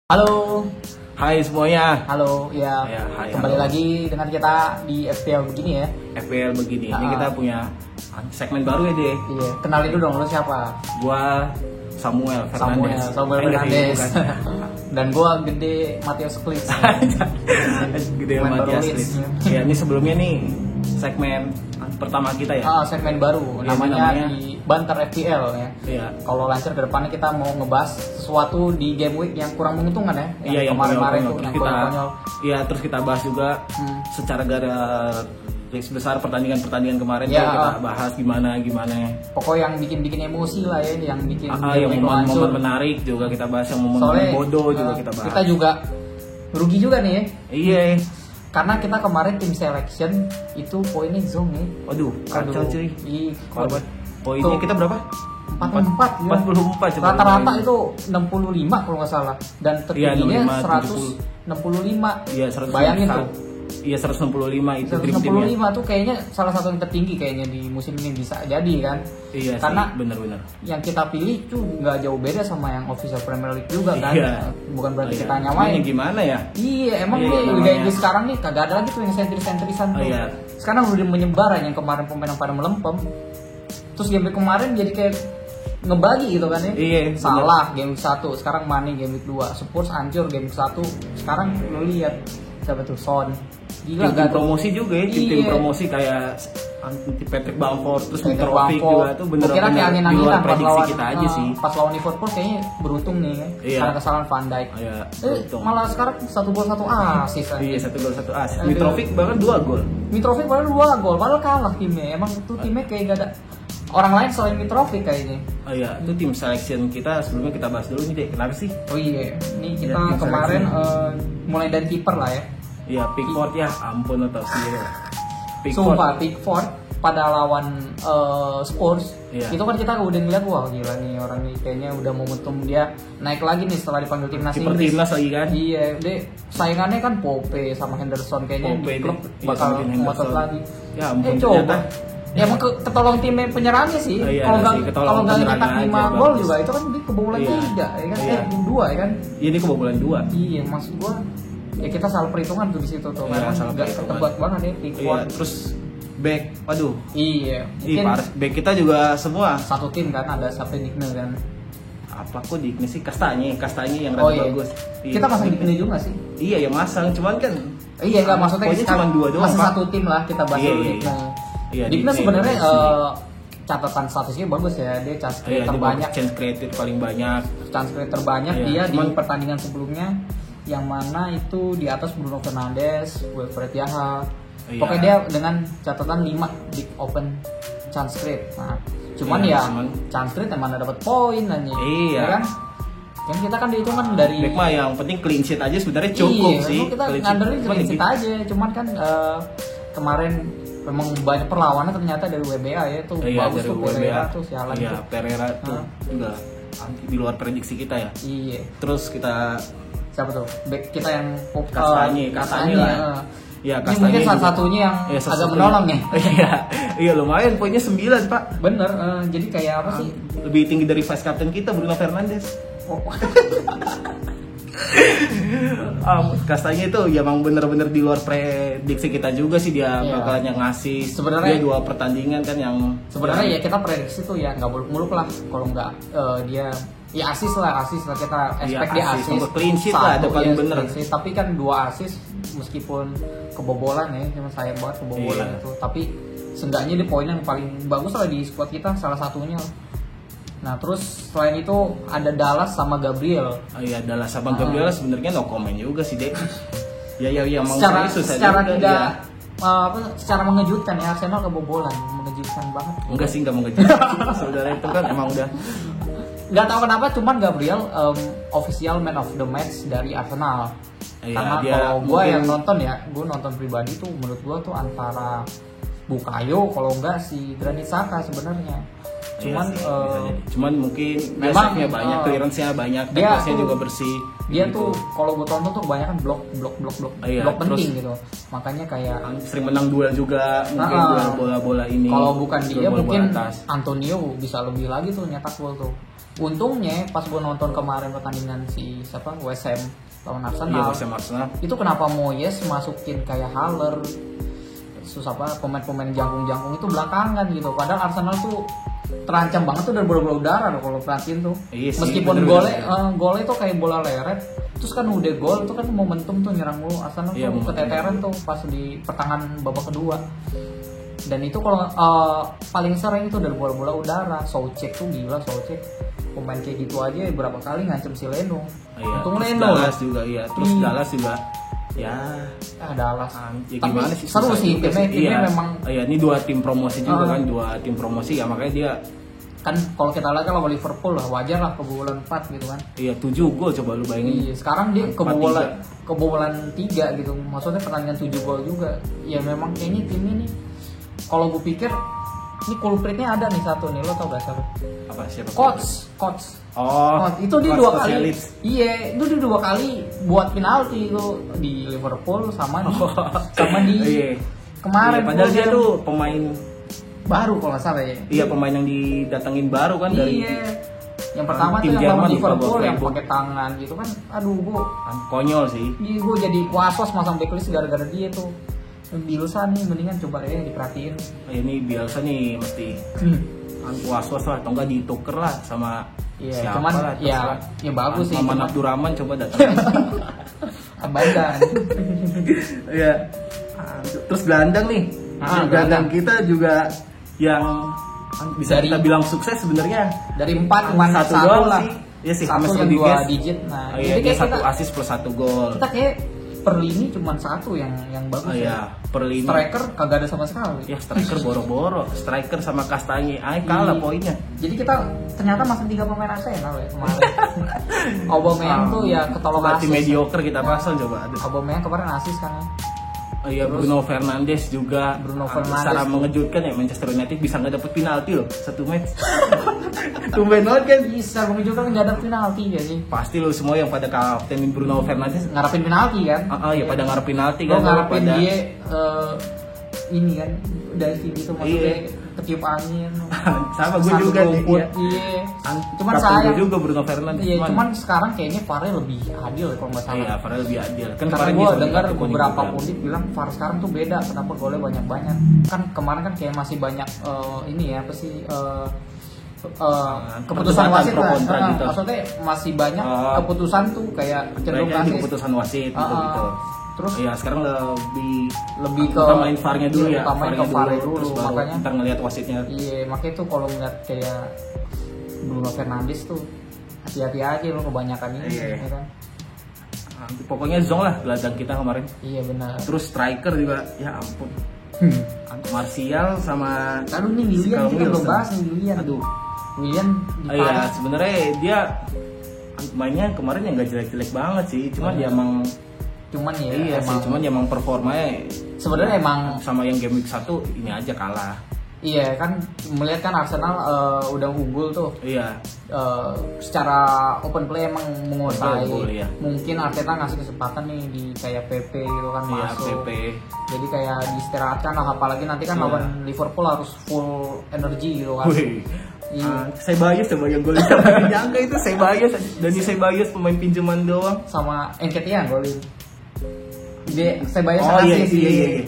Halo, Hai semuanya. halo, ya, Ya, hai, kembali halo. lagi dengan kita di FPL begini ya. FPL begini. Ini Ah. kita punya segmen baru ya, deh. Iya, kenalin dulu dong, lo siapa? Gua Samuel Fernandes. Samuel Enggak, Fernandes. bukan. Dan gua gede Matius Klits. Gede Main amat baru ya. Leeds. Ya, ini sebelumnya nih segmen pertama kita ya. Segmen baru, Iya, namanya di Banter FPL ya. Iya. Kalau lancar ke depannya kita mau ngebahas sesuatu di game week yang kurang menguntungkan ya. Iya, yang kemarin-kemarin konyol-konyol. tuh, Terus yang kita, konyol-konyol. iya, terus kita bahas juga secara garis besar pertandingan kemarin Ya. tuh kita bahas gimana. Pokoknya yang bikin emosi lah ya, yang bikin Yang game week momen hancur. menarik juga kita bahas, yang momen Soalnya bodoh juga kita bahas. kita juga rugi juga nih ya. Iya. Karena kita kemarin tim selection itu poinnya zong ya. Waduh, kacau cuy. Korban. Poinnya kita berapa? 44 ya. 44 coba. Rata-rata itu 65 kalau nggak salah. Dan Iya, tertingginya 65, 165. Iya, 100. Bayangin tuh. Iya, 165 itu dream teamnya. 165 tuh kayaknya salah satu yang tertinggi kayaknya di musim ini bisa jadi kan. Iya, Karena sih, benar-benar. yang kita pilih tuh nggak jauh beda sama yang official Premier League juga kan. Iya. Bukan berarti Iya. kita Cuman nyamain. yang gimana ya? Iya, emang Iya, nih namanya. Liga Inggris sekarang nih kagak ada lagi tuh yang sentris-sentrisan tuh. Oh, iya. Sekarang udah menyebar yang kemarin pemain pada melempem. Terus game week kemarin jadi kayak ngebagi gitu kan ya. Iya, Salah game week 1, sekarang Mane game week 2, Spurs hancur game week 1. Sekarang lo lihat siapa tuh Son. Gila Tim gak tuh? promosi juga ya, tim Iya. promosi kayak anti Patrick Bamford, terus Patrick Mitrovic Bamford. juga tuh Gua kira kayak bener-bener di angin-anginan luar pas prediksi lawan, kita aja sih. Pas lawan Liverpool kayaknya beruntung nih ya. Iya. Karena kesalahan Van Dijk. Oh, iya, Eh, beruntung. malah sekarang 1 gol 1 assist aja. Iya, 1 gol 1 assist. Aduh. Mitrovic bahkan 2 gol. Mitrovic padahal 2 gol, padahal kalah timnya. Emang tuh timnya kayak gak ada orang lain selain Mitrovic kayaknya. Oh iya, itu tim selection kita sebelumnya kita bahas dulu nih, Dek. Kenapa sih? Oh iya, ini kita Ya, tim kemarin seleksi. mulai dari kiper lah ya. Iya, Pickford ya, ampun lo tau sendiri. Sumpah Pickford pada lawan Spurs, Iya. itu kan kita udah ngeliat wah gila nih orang nih kayaknya udah momentum dia naik lagi nih setelah dipanggil timnas Kiper Inggris. timnas lagi kan? Iya, deh saingannya kan Pope sama Henderson kayaknya Pope di klub deh. Iya, bakal sama Dean ngotot Henderson. lagi. Ya ampun, coba. ternyata. Ya emang ketolong timnya penyerangnya sih. Oh, iya kalau nggak sih, ketolong kalau nggak penyerangnya nyetak 5 aja, gol bagus. juga itu kan dia kebobolan Iya. 3 ya kan? Iya. 2 ya kan? Iya, ini kebobolan 2. Iya, maksud gua ya kita salah perhitungan tuh di situ tuh. Iya, Memang salah nggak perhitungan. ketebak banget ya Iya, Pickford. terus back, waduh. Iya, Ih, mungkin parah. Back kita juga semua. satu tim kan ada sampai Digne kan. Apa kok di sih Kastanye yang Oh rada iya. bagus. Iya. Kita pasang Digne juga sih. Iya, yang masang, cuman kan Iya enggak maksudnya pokoknya sekarang cuma 2 doang, masih Pak. satu tim lah kita bahas Iya, dulu iya, Digne. iya, Digne Digne sebenarnya bagus catatan statistiknya bagus ya. Dia chance Iya, creator dia terbanyak. chance created paling banyak. Chance creator terbanyak Iya, dia cuman- di pertandingan sebelumnya yang mana itu di atas Bruno Fernandes, Wilfried Zaha. Iya. Pokoknya dia dengan catatan 5 big open chance create. Nah, cuman Iya, ya cuman- chance create yang mana dapat poin aja. Iya. Ya kan? Yang kita kan dihitung kan dari Back mah yang penting clean sheet aja sebenarnya cukup iya, sih. memang kita Clean sheet. ngandelin Cuman clean sheet gitu. aja. Cuman kan kemarin memang banyak perlawanan ternyata dari WBA ya tuh Iya, bagus dari tuh WBA. Pereira tuh sialan Iya, tuh. Pereira tuh Hah? juga di luar prediksi kita ya. Iya. Terus kita Siapa tuh? Back kita yang Kastanye lah. Ya, Ini mungkin salah juga. satunya yang Iya, agak satu-satunya. menolong ya. Iya, iya lumayan poinnya 9, Pak. Bener, jadi kayak apa sih? Lebih tinggi dari vice captain kita Bruno Fernandes. Oh, Kastanya itu ya emang bener-bener di luar prediksi kita juga sih dia Iya. bakalan ngasih. Sebenarnya- dia 2 pertandingan kan yang sebenarnya ya kita prediksi tuh ya nggak muluk-muluk lah kalau nggak dia ya asis lah kita expect dia assist. asis Untuk clean sheet lah, ada paling ya, bener. clean sheet. Tapi kan 2 asis meskipun kebobolan ya cuma sayang banget kebobolan Iya. itu tapi seenggaknya dia poin yang paling bagus lah di squad kita salah satunya lah. Nah terus selain itu ada Dallas sama Gabriel. Oh iya, Dallas sama Gabriel sebenarnya no comment juga sih, Dek. Ya mau secara susah secara juga, tidak ya. secara mengejutkan ya Arsenal kebobolan mengejutkan banget. Enggak sih, enggak mengejutkan. Saudara itu kan emang udah Nggak tahu kenapa cuman Gabriel official man of the match dari Arsenal. Iya, Karena dia kalau gue mungkin- yang nonton ya, gue nonton pribadi tuh menurut gue tuh antara Bukayo kalau enggak si Granit Xhaka sebenarnya. Cuman iya sih, bisa jadi. Cuman mungkin dia memang, save-nya banyak, clearance-nya banyak, dia tackles-nya tuh- juga bersih. dia gitu. tuh kalau gue tonton tuh kebanyakan blok Iya, penting terus- gitu. Makanya kayak sering menang duel juga, mungkin duel bola-bola ini. kalau bukan duel dia bola-bola mungkin atas. Antonio bisa lebih lagi tuh nyetak gol tuh. Untungnya pas gue nonton kemarin pertandingan si siapa West Ham lawan Iya, Arsenal, masih Arsenal. itu kenapa Moyes masukin kayak Haller, terus apa pemain-pemain jangkung-jangkung itu belakangan gitu. Padahal Arsenal tuh terancam banget tuh dari bola-bola udara loh kalau perhatiin tuh. Iya sih, Meskipun bener-bener. golnya itu kayak bola leret, terus kan udah gol itu kan momentum tuh nyerang mulu. Arsenal Iya, tuh momentum. keteteran tuh pas di pertengahan babak kedua. Dan itu kalau paling sering itu dari bola-bola udara. Soucek tuh gila, Soucek pemain kayak gitu aja berapa kali ngancem si Leno. Iya. Untung Terus Leno Dallas juga iya. Terus Iya. Dallas juga ya Dallas. ya Tapi gimana sih, seru susah sih juga timnya iya. memang Iya, ini 2 tim promosi juga Ah. kan, 2 tim promosi ya, makanya dia kan kalau kita lihat kalau Liverpool lah wajar lah kebobolan 4 gitu kan. iya 7 gol, coba lu bayangin. Iya, sekarang dia 4-3. kebobolan 3 gitu. Maksudnya pertandingan 7 gol juga. Ya memang kayaknya tim ini kalau gue pikir ini kulpritnya ada nih satu nih, lo tau gak siapa? Apa siapa? Coach. Oh, Itu dia Coach 2 kali. Sosialis. Iya, itu dia 2 kali buat penalti itu di Liverpool sama di Iya. kemarin. Iya, padahal dia Fulham. tuh pemain baru kalau nggak salah ya. iya pemain yang didatengin baru kan dari Iya. Yang pertama tim tuh yang Jerman, lawan lupa Liverpool gua, yang Freiburg. pakai tangan gitu kan. Aduh, konyol sih. gue jadi was-was masang backlist gara-gara dia tuh. Bielsa nih mendingan coba deh diperhatiin. Ini biasa nih mesti was-was lah, atau enggak dituker lah sama Iya, siapa cuman lah, ya terserah. bagus sih. Maman Cuman Abdurrahman coba datang. Abandan. Iya. Terus gelandang nih. Gelandang kita juga yang bisa Dari- kita bilang sukses sebenarnya. Dari 4 cuma Satu 1 doang lah. sih. Iya sih, Satu James yang 2 Rodriguez. digit. Nah, Oh iya, jadi dia kayak 1 kita, assist plus 1 gol. kita kayak per lini cuma 1 yang bagus. Oh iya, per lini. Striker kagak ada sama sekali. Ya striker boro-boro, striker sama Kastanye, kalah Iya. poinnya. Jadi kita ternyata masih 3 pemain Arsenal ya kemarin. Aubameyang tuh ya ketolong Berarti asis. mediocre kita pasang coba. Aduh. Aubameyang kemarin asis kan ya. Oh iya, Bruno Fernandes juga. Bruno Fernandes secara tuh. mengejutkan ya, Manchester United bisa nggak dapet penalti loh 1 match. Tumben banget kan. Bisa menunjukkan nggak ada penalti ya sih. Pasti lo semua yang pada kaptenin Bruno Fernandes. Ngarepin penalti kan? Ya pada ngarep penalti Lo kan. ngarepin pada dia ini kan dari sini tuh maksudnya ketiup angin. sama gue Satu juga nih. rumput, Iya. iya. Cuman Kapten sayang. gue juga Bruno Fernandes. Iya, cuman sekarang kayaknya VAR lebih adil ya kalau nggak salah. Iya, padahal lebih adil. Kan Karena kemarin gue dia dengar kartu kuning beberapa juga. pundit bilang VAR sekarang tuh beda, kenapa golnya banyak-banyak. Kan kemarin kan kayak masih banyak ini ya apa sih keputusan perdebatan wasit pro lah. kontra gitu. Maksudnya masih banyak Oh. keputusan tuh kayak cenderung Baiknya di rasis. keputusan wasit gitu. Terus Iya, sekarang lebih ke utamain VAR-nya dulu ya. utamain ke VAR-nya dulu, terus baru makanya ntar ngelihat wasitnya. iya, makanya tuh kalau ngeliat kayak Bruno Fernandes tuh hati-hati aja lo kebanyakan ini Iya. ya kan. Pokoknya zong lah gelandang kita kemarin. Iya benar. Terus striker juga, ya ampun. Martial sama Lalu nih Willian Callum kita belum Wilson. bahas nih Willian. Aduh. Willian di Iya, sebenarnya dia mainnya kemarin yang nggak jelek-jelek banget sih. Cuman dia emang cuman ya iya sih, emang cuman dia emang performanya sebenarnya emang sama yang game week 1 ini aja kalah. iya kan melihat kan Arsenal udah unggul tuh. Iya. Secara open play emang menguasai. Unggul, iya. Mungkin Arteta ngasih kesempatan nih di kayak PP gitu kan Iya, masuk. PP. Jadi kayak diistirahatkan lah, apalagi nanti kan Iya. lawan Liverpool harus full energi gitu kan. Wih. Iya. Sebayos coba yang golin sama nyangka itu Sebayos. Dani Sebayos pemain pinjaman doang. Sama Nketiah golin. Dia Sebayos Oh iya assist,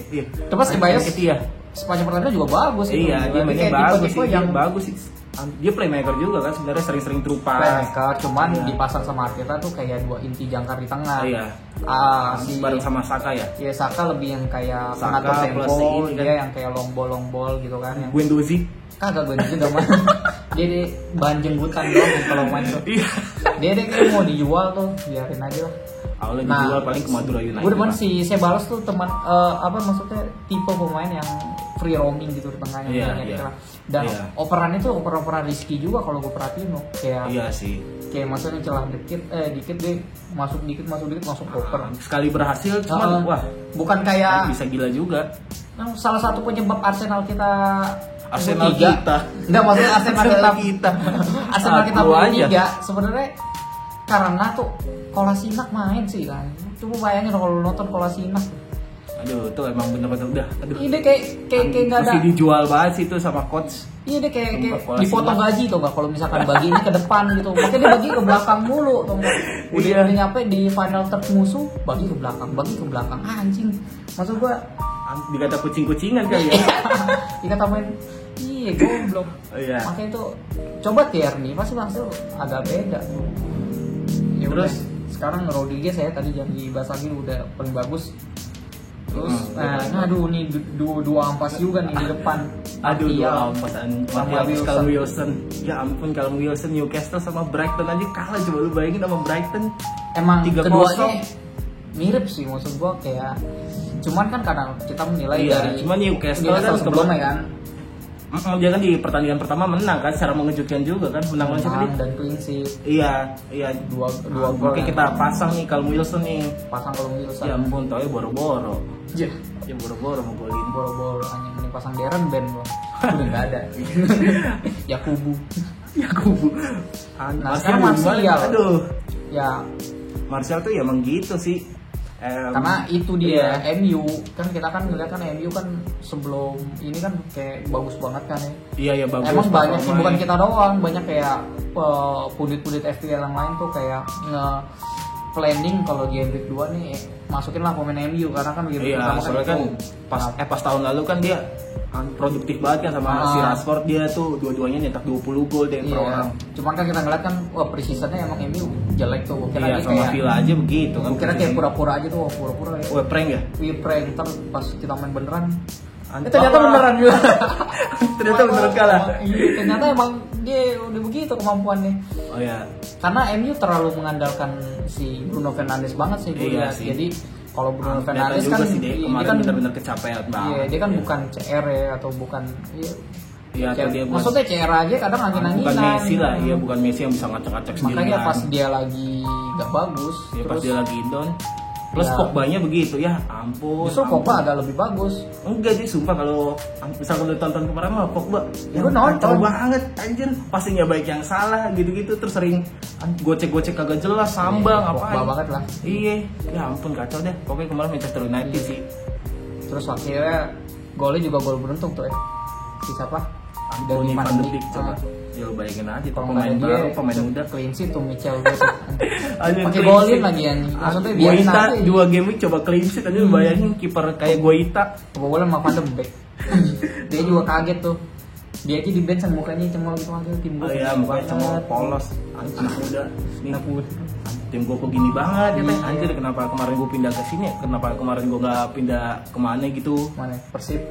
iya. Coba Sebayos Iya. sepanjang pertandingan juga bagus itu. Iya, dia mainnya Kayak bagus tipe-tipe sih, yang dia bagus sih. Dia playmaker juga kan sebenarnya sering-sering terupas. playmaker, cuman Iya. dipasang sama Arteta tuh kayak 2 inti jangkar di tengah. Iya. Si Bareng sama Saka ya. ya Saka lebih yang kayak Saka pengatur tempo, plus ini kan. dia yang kayak long ball gitu kan yang Guendouzi. kagak gue juga mah. Dia bahan jenggutan doang kalau main tuh. Iya. Dia kayak mau dijual tuh, biarin aja lah. Awalnya Nah, dijual paling ke Madura United. Gue demen si Sebalos tuh teman apa maksudnya tipe pemain yang free roaming gitu di tengahnya. Iya, misalnya iya. gitu lah. Dan Iya. operannya tuh operan risky juga kalau gue perhatiin loh. Kayak Iya sih. kayak maksudnya celah dikit dia masuk dikit langsung oper. Sekali berhasil cuman wah Bukan kayak bisa gila juga. salah satu penyebab Arsenal kita Arsenal tiga. kita. Enggak maksudnya Arsenal kita. Arsenal kita Aku punya aja. 3 sebenarnya karena tuh Kolasinac main sih kan. Coba bayangin kalau lu nonton Kolasinac. Aduh, itu emang bener-bener udah. Aduh. Ini kayak nggak ada. Masih dijual banget sih itu sama coach. Iya deh kayak dipotong gaji tuh nggak, kalau misalkan bagi ini ke depan gitu, makanya dia bagi ke belakang mulu tuh nggak. Udah nyampe di final third musuh bagi ke belakang, anjing. Maksud gua dikata kucing-kucingan kali ya. dikata main iya goblok. Iya. Makanya itu coba Tierney pasti langsung agak beda. Ya terus sekarang Rodriguez saya tadi yang dibahas lagi udah paling bagus. Terus aduh nih dua ampas juga nih di depan. Aduh, dua ampas sama Callum Wilson. Ya ampun, Callum Wilson Newcastle sama Brighton aja kalah, coba lu bayangin sama Brighton. Emang keduanya mirip sih, maksud gua kayak cuman kan kadang kita menilai dari cuman Newcastle kan sebelumnya kan. Dia kan di pertandingan pertama menang kan secara mengejutkan juga kan, menang siapa nih? Dan clean sheet. Iya, dua gol. Oke, kita pasang nih Callum Wilson nih. Pasang Callum Wilson. Ya ampun, tau ya boro-boro. Ya boro-boro mau golin. Boro-boro hanya ini pasang Darren Ben loh. Udah enggak ada. Yakubu. Nah, sekarang Martial. Aduh. Ya, Martial tuh ya emang gitu sih. Karena itu dia MU kan, kita kan ngeliat kan MU kan sebelum ini kan kayak bagus banget kan ya. Iya bagus. Emang banyak sih, bukan kita doang, banyak kayak pundit-pundit FPL yang lain tuh kayak planning kalau game week 2 nih masukin lah pemain MU, karena kan game week pertama soalnya kan pas tahun lalu kan dia produktif banget kan sama si Rashford, dia tuh dua-duanya nyetak 20 gol deh per orang. Cuman kan kita ngeliat kan pre-seasonnya emang MU jelek tuh. Iya, sama Villa aja begitu kan. Kira kayak pura-pura aja tuh, pura-pura ya. Prank ya? Iya prank, ntar pas kita main beneran ternyata beneran juga. Ternyata beneran kalah. Ternyata emang dia udah begitu kemampuannya. Oh ya. Karena MU terlalu mengandalkan si Bruno Fernandes banget sih gue lihat. Jadi kalau Bruno Fernandes kan kemarin kan benar-benar kecapean banget. Iya, dia kan bukan CR ya, atau bukan Iya, dia maksudnya CR aja kadang angin-anginan. Bukan Messi lah, iya bukan Messi yang bisa ngacak-ngacak sendiri. Makanya pas dia lagi gak bagus, ya pas dia lagi down. Plus Pogba-nya begitu, ya ampun. Justru Pogba agak lebih bagus. Enggak sih, sumpah kalau misalkan lu tonton kemarin mah Pogba ya gue nonton banget anjir, pastinya baik yang salah gitu-gitu, terus sering gocek-gocek kagak jelas, sambang apa Pogba banget lah. Iya, ya ampun kacau deh. Pokoknya kemarin Manchester United sih. Terus akhirnya golnya juga gol beruntung tuh si siapa? Donny van de Beek coba. Ya lu bayangin aja tuh pemain muda clean sheet tuh Michel gue. Pakai golin lagi anjing. Maksudnya Guaita 2 game week coba clean sheet aja, lu bayangin kiper kayak Guaita kebobolan sama Van de Beek. Dia juga kaget tuh. Dia aja di bench yang mukanya cemol gitu aja, tim gue. Oh iya, mukanya cemol polos. Anak muda. Tim gue kok gini banget ya teh. Anjir, kenapa kemarin gue pindah ke sini? Kenapa kemarin gue nggak pindah kemana gitu? Mana? Persib.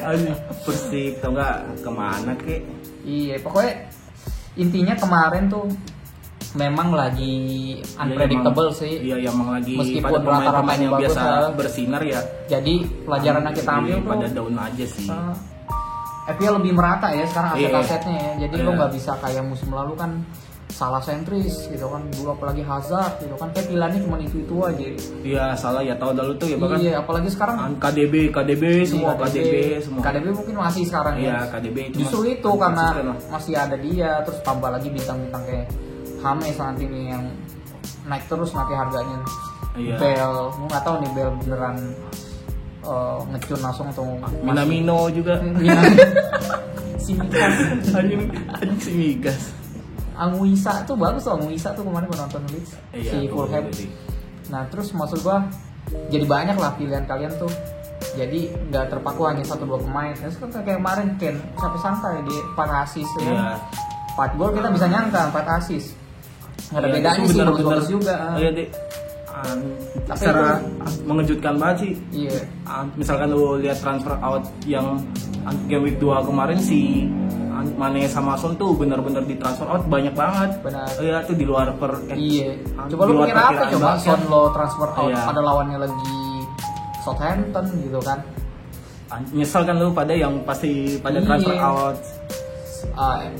Anjir, Persib tau nggak kemana kek? Iya, pokoknya intinya kemarin tuh memang lagi unpredictable sih. Iya, emang lagi meskipun pemain-pemain yang bagus, biasa bersinar ya. Jadi pelajaran yang kita ambil tuh pada down aja sih. FPL lebih merata ya sekarang aset-asetnya ya. Jadi lo nggak bisa kayak musim lalu kan salah sentris gitu kan, dulu apalagi Hazard gitu kan, kayak pilihannya cuma itu aja. Iya, salah ya, tahun lalu tuh ya bahkan. Iya, apalagi sekarang KDB semua. KDB mungkin masih sekarang ya. Iya, KDB itu justru itu karena masih ada dia, terus tambah lagi bintang-bintang kayak James nanti nih yang naik terus nanti harganya. Iya. Bell, gue nggak tahu nih Bell beneran ngecun langsung atau Minamino juga. Si Migas. Anjing si Migas. Anguissa tuh bagus loh, Anguissa tuh kemarin gue nonton Leeds, si Fulham. Nah terus maksud gue jadi banyak lah pilihan kalian tuh, jadi nggak terpaku hanya 1-2 pemain. Terus kan kayak kemarin Ken sampai santai di 4 assist ya. 4 gol kita bisa nyangka 4 assist. Nggak ada bedanya sih, bagus juga. Iya deh. Secara mengejutkan banget sih. Iya. Misalkan lu lihat transfer out yang game week 2 kemarin si Mane sama Son tuh benar-benar di transfer out banyak banget. Benar. Iya tuh di luar Iya. Coba lu pikir apa coba Son lo transfer out pada lawannya lagi Southampton gitu kan. Nyesel kan lu pada yang pasti pada transfer out.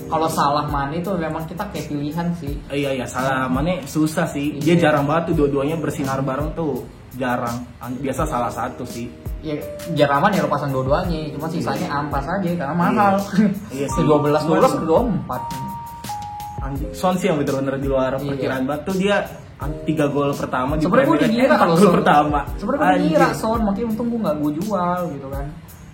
Kalau salah Mane itu memang kita kayak pilihan sih. Iya salah Mane susah sih. Dia jarang banget tuh dua-duanya bersinar bareng tuh. Jarang. Biasa salah satu sih. Ya jarang ya lo pasang dua-duanya, cuma sisanya ampas aja karena mahal. Iya sih. 12 ke 24. Son sih yang bener-bener di luar perkiraan banget tuh, dia 3 gol pertama di sebenarnya gue dikira kalau gol pertama. Sebenarnya gue dikira Son, makanya untung gue nggak gue jual gitu kan.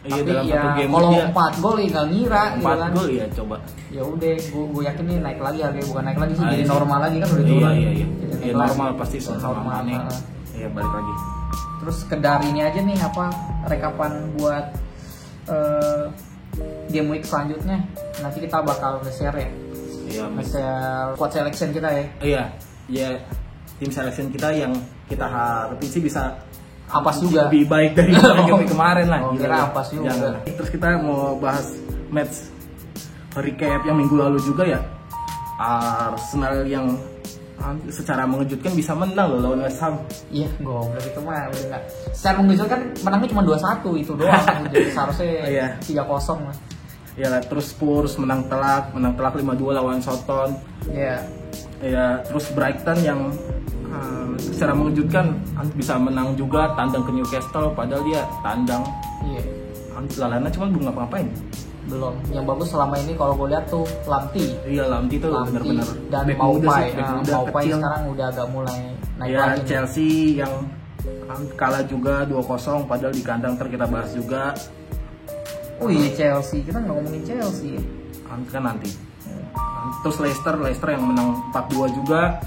Iya, tapi dalam ya satu game kalau dia 4 gol ya nggak ngira 4 gitu kan. gol ya coba. Ya udah, gue yakin nih naik lagi harganya, bukan naik lagi sih, jadi normal lagi kan udah turun. Iya. Jadi Ya, normal pasti sama Mane. Iya, balik lagi. Terus sekedar ini aja nih apa rekapan buat game week selanjutnya. Nanti kita bakal nge-share ya. Iya, nge-share squad selection kita ya. Iya. Ya, tim selection kita yang kita harapin sih bisa Ampas juga. Lebih baik dari game kemarin lah. Oh, kira ampas juga. Jangan. Terus kita mau bahas match recap yang minggu lalu juga ya. Arsenal yang secara mengejutkan bisa menang loh lawan West Ham. Iya, goblok itu mah udah enggak. Secara mengejutkan menangnya cuma 2-1 itu doang. Jadi seharusnya 3-0 lah. Ya, terus Spurs menang telak 5-2 lawan Southampton. Iya. Ya, terus Brighton yang secara mengejutkan bisa menang juga tandang ke Newcastle padahal dia tandang. Iya. Lalana cuma belum ngapa-ngapain. Belum. Yang bagus selama ini kalau gue lihat tuh Lamptey. Iya, Lamptey tuh benar-benar dan Maupai sekarang udah agak mulai naik lagi. Chelsea yang kalah juga 2-0 padahal di kandang kita bahas juga. Oh iya, Chelsea. Kita nggak ngomongin Chelsea. Kan nanti. Terus Leicester yang menang 4-2 juga.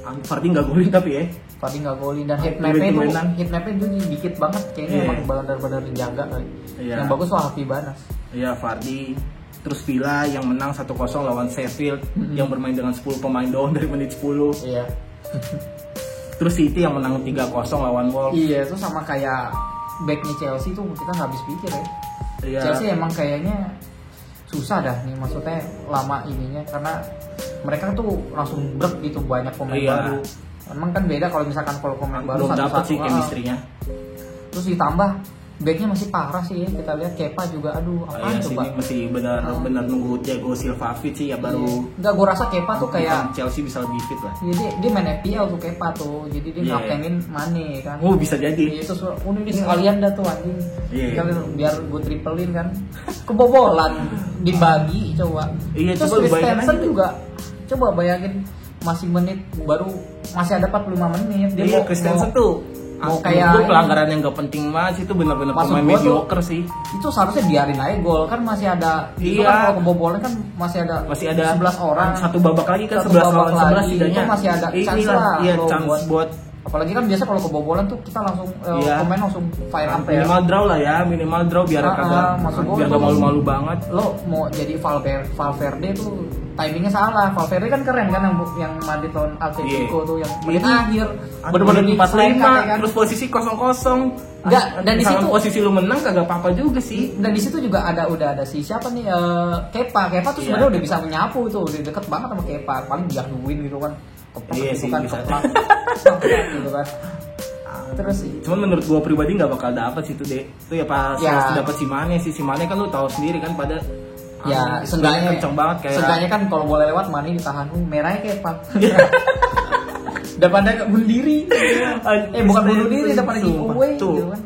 Vardy nggak golin tapi ya. Vardy nggak golin dan hitmapnya itu dikit banget kayaknya. Emang benar-benar dijaga kali. Yang bagus tuh Harvey Barnes. Iya, Vardy. Terus Villa yang menang 1-0 lawan Sheffield yang bermain dengan 10 pemain doang dari menit 10. Iya. Terus City yang menang 3-0 lawan Wolves. Iya, itu sama kayak backnya Chelsea tuh kita nggak habis pikir ya. Iya. Chelsea emang kayaknya susah dah nih, maksudnya lama ininya karena mereka tuh langsung brek gitu banyak pemain baru. Emang kan beda kalau misalkan pemain baru satu-satu sih chemistry-nya. Terus ditambah backnya masih parah sih ya. Kita lihat Kepa juga, aduh apaan coba. Masih benar nunggu Thiago Silva fit sih ya baru. Enggak, gue rasa Kepa tuh kayak Chelsea bisa lebih fit lah. Jadi dia main FPL tuh Kepa tuh, jadi dia ngaptenin Mane kan. Oh, bisa jadi. Iya, itu ini sekalian dah tuh anjing. Biar gue triplein kan. Kebobolan dibagi coba. Iya, terus Christensen juga. Coba bayangin masih ada 45 menit dia Christensen tuh mau kayak pelanggaran yang gak penting mas, itu benar-benar pemain mediocre sih. Itu seharusnya biarin aja gol kan, masih ada. Itu kan kalau kebobolan kan masih ada 11 orang. Satu babak lagi kan 11 lawan 11 setidaknya. Itu masih ada chance lah. Iya, chance buat apalagi kan biasa kalau kebobolan tuh kita langsung pemain langsung fire up ya. Minimal draw lah ya, minimal draw biar kagak malu-malu banget. Lo mau jadi Valverde tuh timingnya salah. Valverde kan keren kan yang Madrid lawan Atletico tuh yang menit akhir bener-bener di 45 kan. Terus posisi 0-0. Enggak, dan di situ posisi lu menang kagak apa-apa juga sih. Dan di situ juga udah ada si siapa nih Kepa tuh sebenarnya udah bisa menyapu tuh, udah deket banget sama Kepa, paling diaduin gitu kan. Sih kan bisa. gitu kan. Terus sih. Cuman menurut gua pribadi nggak bakal dapet sih itu deh. Itu ya pas dapat si Mane kan lu tahu sendiri kan pada ya seenggaknya kenceng banget kayak. Seenggaknya kan kalau boleh lewat Mane ditahan merahnya Kepa. Daripada bunuh diri. Bukan bunuh diri, daripada giveaway gitu kan.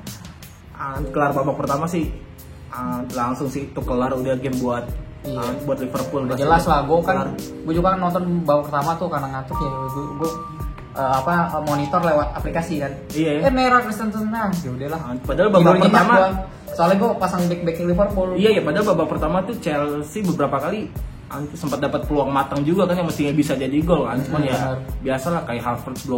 Kelar babak pertama sih langsung sih itu kelar udah game buat Liverpool. Jelas lah, gue juga kan nonton babak pertama tuh karena ngantuk ya, gue monitor lewat aplikasi kan. Iya. Merah Christensen ya udahlah. Padahal babak pertama soalnya gue pasang back Liverpool. Iya, padahal babak pertama tuh Chelsea beberapa kali sempat dapat peluang matang juga kan yang mestinya bisa jadi gol kan. Cuman ya biasalah kayak Havertz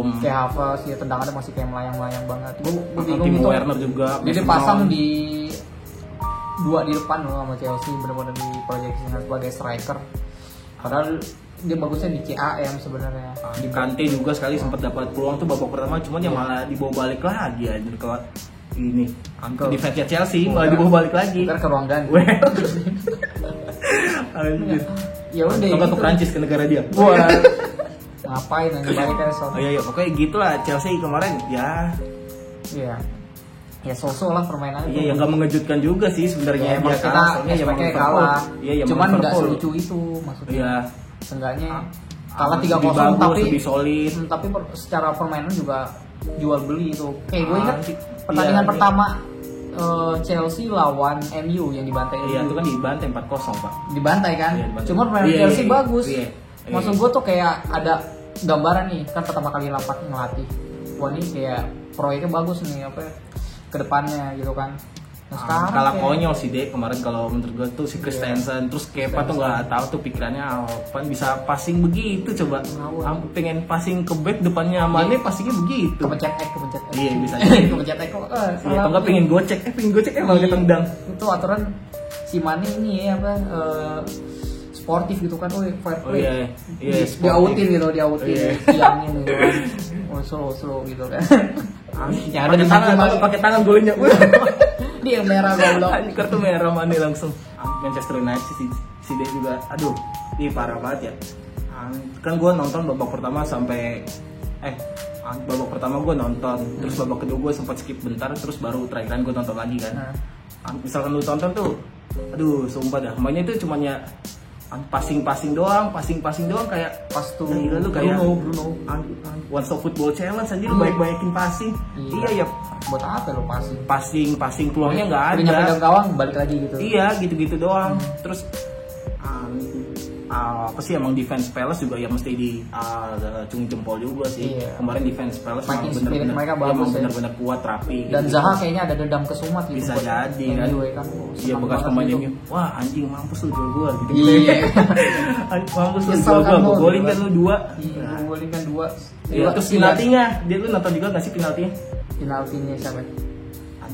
ya tendangannya masih kayak melayang-layang banget. Gue bingung itu. Werner juga. Jadi pasang di 2 di depan loh sama Chelsea, benar-benar diproyeksikan sebagai striker. Padahal dia bagusnya di CAM sebenarnya. Di Kante juga sekali sempat dapat peluang tuh babak pertama, cuman ya malah dibawa balik lagi aja ke ini. Di defense Chelsea malah dibawa balik lagi. Ntar ke ruang ganti. Ya udah. Coba ke Prancis ke negara dia. Wah. Ngapain nanti baliknya soal. Iya, pokoknya gitulah Chelsea kemarin ya. Iya. Ya so-so lah permainannya. Iya, yang nggak mengejutkan juga sih sebenarnya. Ya, kita kalah. Iya, cuman nggak selucu itu maksudnya. Iya. Seenggaknya kalah 3-0 tapi lebih solid. Tapi secara permainan juga jual beli itu. Gue ingat pertandingan pertama Chelsea lawan MU yang dibantai. Iya, itu kan dibantai 4-0 Pak. Dibantai kan? Cuma permainan Chelsea bagus. Maksud gue tuh kayak ada gambaran nih kan pertama kali Lampard ngelatih. Wah ini kayak proyeknya bagus nih apa ke depannya gitu kan. Nah, sekarang kalah konyol sih deh kemarin kalau menurut gue tuh si Christensen terus Kepa tuh nggak tahu tuh pikirannya apa bisa passing begitu coba pengen passing ke back depannya Mane passingnya begitu kepencet X iya bisa kepencet X kok iya atau nggak pengen gocek malah ketendang itu aturan si Mane ini ya apa sportif gitu kan fair play diautin tiangin gitu kan slow gitu kan yang ada pakai tangan golnya dia yang merah goblok. Kartu merah Mane langsung. Manchester United si dia juga, aduh, ini parah banget ya. Kan gue nonton babak pertama sampai babak pertama gue nonton, terus babak kedua gue sempat skip bentar, terus baru terakhiran gue nonton lagi kan. Misalkan lu tonton tuh, aduh, sumpah dah, mainnya itu cuma ya passing doang kayak pas tuh lu kayak Bruno one stop football challenge aja lu baik-baikin passing. Iya ya buat apa lo passing peluangnya nggak ada nyampe gawang balik lagi gitu. Iya gitu doang. Terus apa sih emang defense Palace juga ya mesti di cung jempol juga sih. Kemarin defense Palace emang bener-bener kuat rapi dan gitu. Zaha kayaknya ada dendam ke Sumat gitu. Bisa jadi kan. Iya bekas pemain MU. Wah anjing mampus lu jual gua gitu. Iya. Mampus lu jual gua. Golin kan lu 2. Iya, golin kan 2. Iya, terus penaltinya. Dia lu nonton juga enggak sih penaltinya? Penaltinya siapa?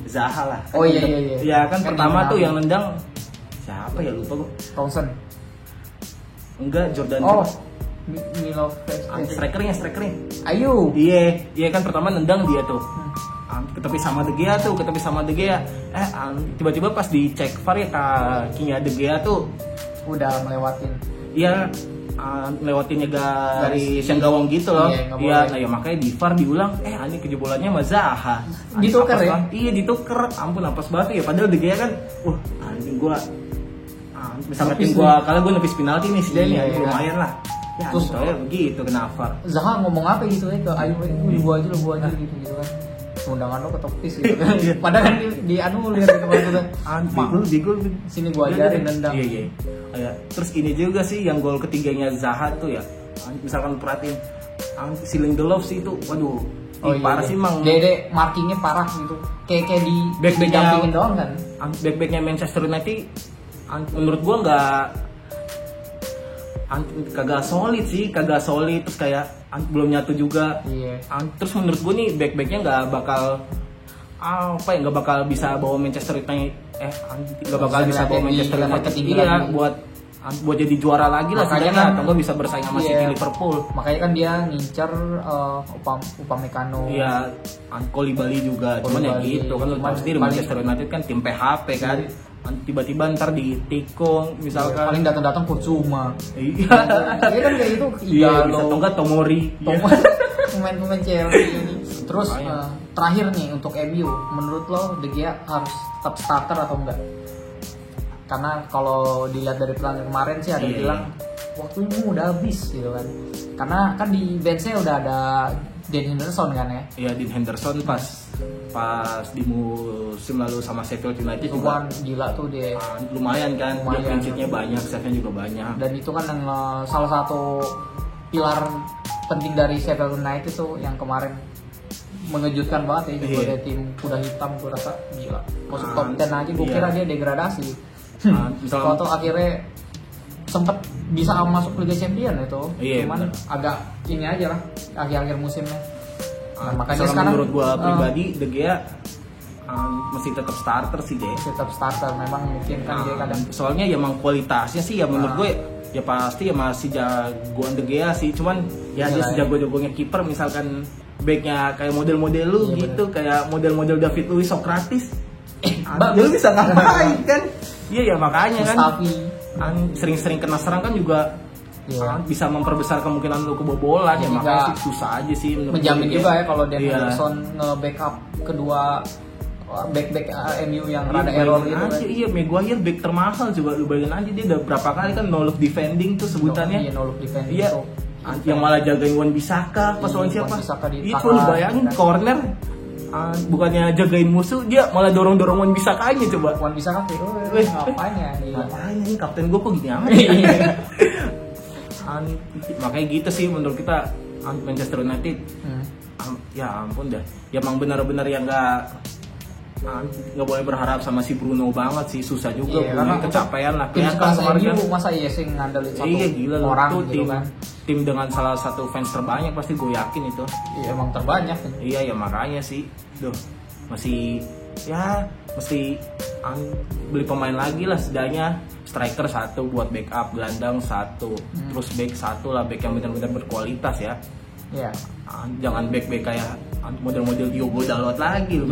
Zaha lah. Oh iya. Iya kan pertama tuh yang nendang siapa ya lupa gua. Townsend. Enggak, Jordan. Strikernya. Ayo. Iya kan pertama nendang dia tuh. Ketepis sama De Gea. Tiba-tiba pas dicek VAR ya kakinya De Gea tuh udah melewatin. Iya, lewatinnya garis yang gawang gitu loh. Iya, nah ya makanya di VAR diulang. Ini kejebolannya sama Zaha. Ditukar ya? Iya, ditukar. Ampun apes banget ya. Padahal De Gea kan, anjing gua misalnya tim gua kalau gua nepis penalti nih si Dani lumayan lah. Ya, terus kayak begitu kenapa? Zaha ngomong apa gitu ya ke Ayu, gua aja gitu kan. Undangan lo ketepis gitu kan. Padahal kan dianulir gitu maksudnya. Digol sini gua ajarin nendang. Iya. Terus ini juga sih yang gol ketiganya Zaha tuh ya. Misalkan perhatiin si Lindelof sih itu waduh parah sih mang. Dede markingnya parah gitu. Kayak di back-backnya doang kan. Back-backnya Manchester United menurut gua kagak solid terus kayak belum nyatu juga. Terus menurut gua nih back-backnya nggak bakal bisa bawa Manchester United buat jadi juara lagi lah sebenarnya atau nggak bisa bersaing sama City Liverpool. Makanya kan dia ngincer Upamecano. Iya, Koulibaly juga. Cuman ya gitu kan lu tahu sendiri Manchester United kan tim PHP kan. Tiba-tiba ntar ditikung misalkan paling datang Kutsuma. Iya kan kayak itu atau enggak Tomori. Pemain Chelsea. Terus terakhir nih untuk MU, menurut lo De Gea harus tetap starter atau enggak? Karena kalau dilihat dari pertandingan kemarin sih ada yang bilang waktunya udah habis gitu kan. Karena kan di benchnya udah ada Dean Henderson kan ya. Iya, Dean Henderson pas di musim lalu sama Sheffield United itu juga kan gila tuh dia. Lumayan kan, dia clean sheet-nya banyak, save-nya juga banyak. Dan itu kan yang salah satu pilar penting dari Sheffield United tuh yang kemarin mengejutkan banget ya juga dari tim kuda hitam gue rasa gila. Masuk top 10 aja gue kira dia degradasi. Kalau tuh akhirnya sempet bisa masuk Liga Champion itu. Cuman agak ini aja lah akhir-akhir musimnya. Makanya sekarang menurut gue pribadi De Gea masih tetap starter sih deh. Tetap starter memang mungkin kan dia kadang. Soalnya ya emang kualitasnya sih ya menurut gue ya pasti ya masih jagoan De Gea sih. Cuman ya dia sejago-jagonya kiper misalkan backnya kayak model-model lu gitu kayak model-model David Luiz Socrates. Lu bisa ngapain kan? Iya ya makanya kan. Sering-sering kena serang kan juga. Bisa memperbesar kemungkinan lu kebobolan ya makanya sih susah aja sih menjamin juga ya kalau Dan Henderson nge-backup kedua back MU yang rada error gitu kan. Iya, Maguire back termahal coba lu bayangin aja dia udah berapa kali kan no look defending tuh sebutannya. No look defending. Iya. Yang malah jagain Wan Bissaka pas lawan siapa? Itu lu bayangin corner bukannya jagain musuh dia malah dorong-dorong Wan Bissaka-nya coba. Wan Bissaka ngapain ya? Ngapain nih kapten gue kok gini amat. Makanya gitu sih menurut kita Manchester United. Ya ampun dah. Ya emang benar-benar yang nggak boleh berharap sama si Bruno banget sih, susah juga. Iya, Bruno kecapean lah. Tim kemarin masa iya sih ngandelin satu gila, orang tuh gitu tim, kan. Tim dengan salah satu fans terbanyak pasti gue yakin itu. Iya emang terbanyak. Iya ya makanya sih. Masih beli pemain lagi lah setidaknya. Striker 1 buat backup, gelandang 1, terus back 1 lah, back yang benar-benar berkualitas ya. Iya. Jangan back kayak model-model Diogo Dalot lagi,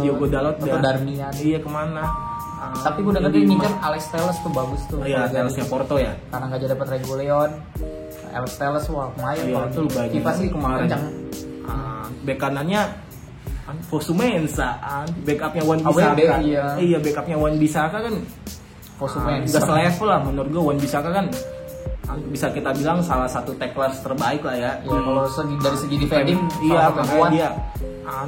Diogo Dalot atau Darmian. Iya kemana? Tapi gue udah ngincer Alex Telles tuh bagus tuh. Iya, Tellesnya Porto ya. Karena nggak jadi dapat Reguilon. Alex Telles wah lumayan kalau tuh Kipa sih kemarin. Back kanannya Fosu-Mensah, backupnya Wan Bissaka. Iya, backupnya Wan Bissaka kan Fosu-Mensah. Udah selevel lah menurut gue. Wan Bissaka kan bisa kita bilang salah satu tacklers terbaik lah ya. Iya, kalau dari segi defending iya, makanya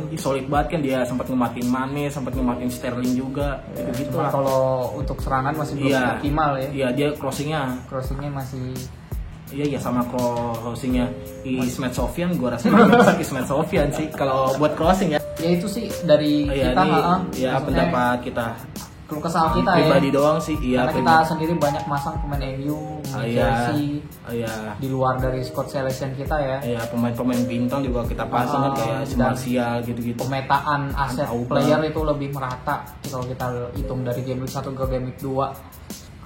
dia solid banget kan, dia sempat ngematin Mane, sempat ngematin Sterling juga. Gitu lah. Kalau untuk serangan masih belum optimal ya. Iya, dia crossingnya masih. Iya sama crossingnya Ismet Sofyan, gue rasa Ismet Sofyan sih kalau buat crossing ya. Ya itu sih dari kita ya pendapat kita. Keluh kesal kita pribadi doang sih. Iya, karena kita sendiri banyak masang pemain MU, Chelsea. Di luar dari squad selection kita ya. Iya, pemain-pemain bintang juga kita pasang kan kayak Martial gitu-gitu. Pemetaan aset player itu lebih merata kalau kita hitung dari game week 1 ke game week 2.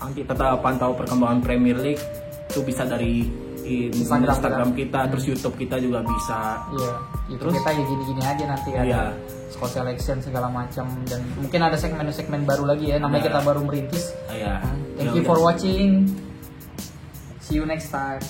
Nanti tetap pantau perkembangan Premier League itu bisa dari Instagram kita, terus YouTube kita juga bisa. Iya, terus kita ya gini-gini aja nanti kan. Iya. Squad selection segala macam, dan mungkin ada segmen-segmen baru lagi ya. Namanya kita baru merintis. Iya. Thank you for watching. See you next time.